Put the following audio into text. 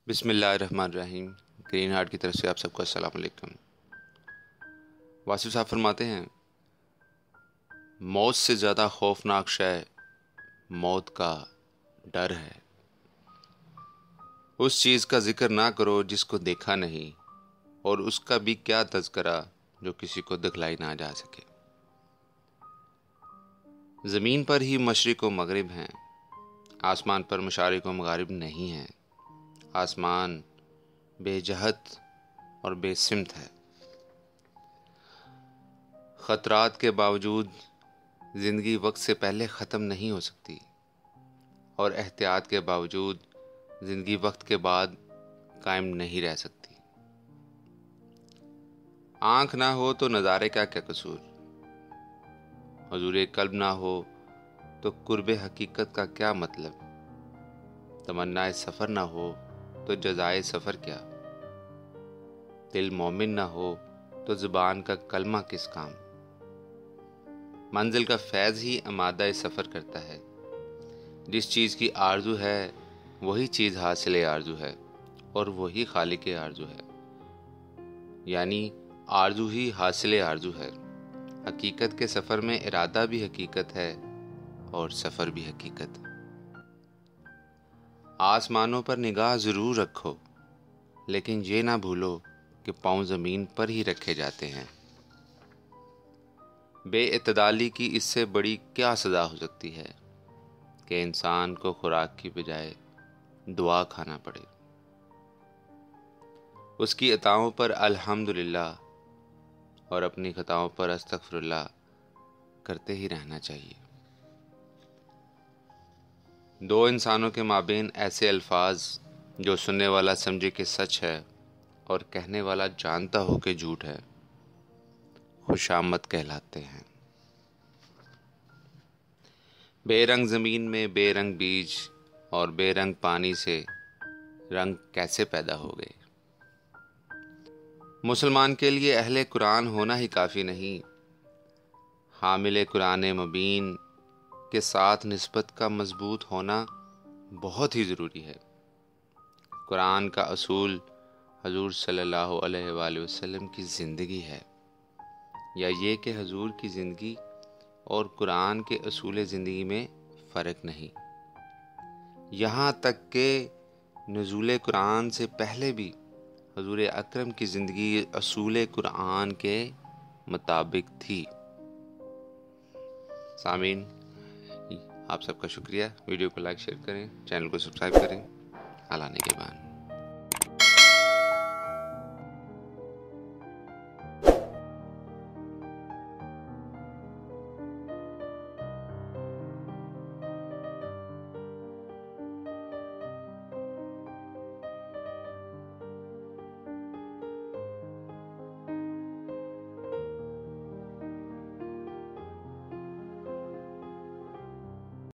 بسم اللہ الرحمن الرحیم۔ گرین ہارٹ کی طرف سے آپ سب کو السلام علیکم۔ واصف صاحب فرماتے ہیں، موت سے زیادہ خوفناک شے موت کا ڈر ہے۔ اس چیز کا ذکر نہ کرو جس کو دیکھا نہیں، اور اس کا بھی کیا تذکرہ جو کسی کو دکھلائی نہ جا سکے۔ زمین پر ہی مشرق و مغرب ہیں، آسمان پر مشارق و مغارب نہیں ہیں۔ آسمان بے جہت اور بے سمت ہے۔ خطرات کے باوجود زندگی وقت سے پہلے ختم نہیں ہو سکتی، اور احتیاط کے باوجود زندگی وقت کے بعد قائم نہیں رہ سکتی۔ آنکھ نہ ہو تو نظارے کا کیا قصور، حضور قلب نہ ہو تو قرب حقیقت کا کیا مطلب، تمنا سفر نہ ہو تو جزائے سفر کیا، دل مومن نہ ہو تو زبان کا کلمہ کس کام۔ منزل کا فیض ہی امادہ سفر کرتا ہے۔ جس چیز کی آرزو ہے وہی چیز حاصل آرزو ہے، اور وہی خالق آرزو ہے، یعنی آرزو ہی حاصل آرزو ہے۔ حقیقت کے سفر میں ارادہ بھی حقیقت ہے اور سفر بھی حقیقت۔ آسمانوں پر نگاہ ضرور رکھو، لیکن یہ نہ بھولو کہ پاؤں زمین پر ہی رکھے جاتے ہیں۔ بے اعتدالی کی اس سے بڑی کیا سزا ہو سکتی ہے کہ انسان کو خوراک کی بجائے دعا کھانا پڑے۔ اس کی عطاؤں پر الحمدللہ اور اپنی خطاؤں پر استغفر اللہ کرتے ہی رہنا چاہیے۔ دو انسانوں کے مابین ایسے الفاظ جو سننے والا سمجھے کہ سچ ہے اور کہنے والا جانتا ہو کہ جھوٹ ہے، خوشامد کہلاتے ہیں۔ بے رنگ زمین میں بے رنگ بیج اور بے رنگ پانی سے رنگ کیسے پیدا ہو گئے۔ مسلمان کے لیے اہل قرآن ہونا ہی کافی نہیں، حامل قرآن مبین کے ساتھ نسبت کا مضبوط ہونا بہت ہی ضروری ہے۔ قرآن کا اصول حضور صلی اللہ علیہ وآلہ وسلم کی زندگی ہے، یا یہ کہ حضور کی زندگی اور قرآن کے اصول زندگی میں فرق نہیں۔ یہاں تک کہ نزول قرآن سے پہلے بھی حضور اکرم کی زندگی اصول قرآن کے مطابق تھی۔ سامعین، آپ سب کا شکریہ۔ ویڈیو کو لائک شیئر کریں، چینل کو سبسکرائب کریں۔ اللہ نگہبان۔